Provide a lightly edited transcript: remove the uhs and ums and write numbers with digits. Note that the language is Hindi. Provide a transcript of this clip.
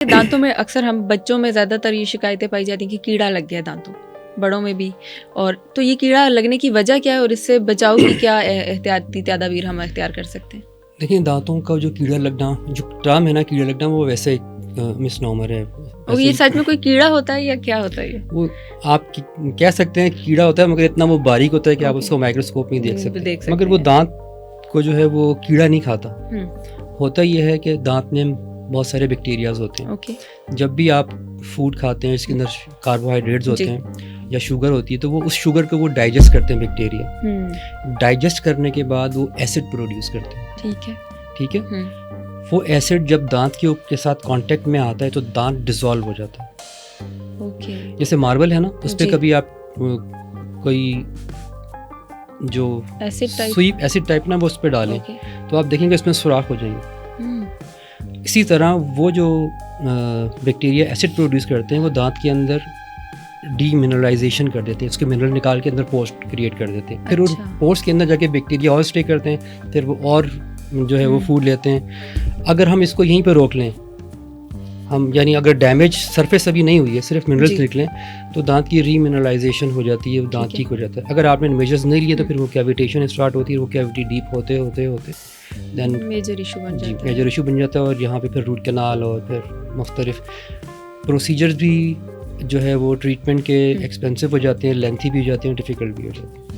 दांतों में अक्सर हम बच्चों में ज़्यादातर ये शिकायतें पाई जाती हैं कि कीड़ा लग गया दांतों, बड़ों में भी। और तो ये कीड़ा लगने की वजह क्या है और इससे बचाव की क्या एहतियाती तदाबीर हम इख्तियार कर सकते हैं? देखिए, दांतों का जो कीड़ा लगना, जो टर्म है ना कीड़ा लगना, वो वैसे मिसनोमर है। और ये सच में कोई कीड़ा होता है या क्या होता है? वो आप कह सकते हैं कीड़ा होता है, मगर इतना वो बारीक होता है कि आप Okay. उसको माइक्रोस्कोप में देख सकते देख हैं। सकते मगर वो हैं। दांत को जो है वो कीड़ा नहीं खाता। हम्म, होता ये है कि दांत में बहुत सारे बैक्टीरियाज होते हैं। ओके, जब भी आप फूड खाते हैं इसके अंदर कार्बोहाइड्रेट्स होते जी। हैं या शुगर होती है, तो वो उस शुगर को वो डाइजेस्ट करते हैं बैक्टीरिया। डाइजेस्ट करने के बाद वो एसिड प्रोड्यूस करते हैं। ठीक है। ठीक है, वो एसिड जब दांत के साथ कांटेक्ट में आता है तो दांत डिसॉल्व हो जाता है। ओके, जैसे मार्बल है ना, उस पे जी। कभी आप कोई जो एसिड टाइप ना वो उस पे डालें ओके, तो आप देखेंगे इसमें सुराख हो जाएंगे। इसी तरह वो जो बैक्टीरिया एसिड प्रोड्यूस करते हैं वो दांत के अंदर डीमिनरलाइजेशन कर देते हैं, उसके मिनरल निकाल के अंदर पोर्स क्रिएट कर देते हैं। फिर उन अच्छा। पोर्स के अंदर जाके बैक्टीरिया और स्टे करते हैं, फिर वो और जो है वो फूड लेते हैं। अगर हम इसको यहीं पे रोक लें, हम यानी अगर डैमेज सरफेस अभी नहीं हुई है, सिर्फ मिनरल्स जी। निकलें, तो दांत की रीमिनरलाइजेशन हो जाती है, दांत ठीक है। ठीक हो जाता है। अगर आपने मेजर्स नहीं लिए तो फिर वो कैविटेशन स्टार्ट होती है, वो कैविटी डीप होते होते होते देन मेजर इशू बन जी जाता है। मेजर इशू बन जाता है। और यहाँ पे फिर रूट कैनाल और फिर मुख्तलिफ प्रोसीजर्स भी जो है वो ट्रीटमेंट के एक्सपेंसिव हो जाते हैं, लेंथी भी हो जाते हैं, डिफ़िकल्ट भी हो जाते हैं।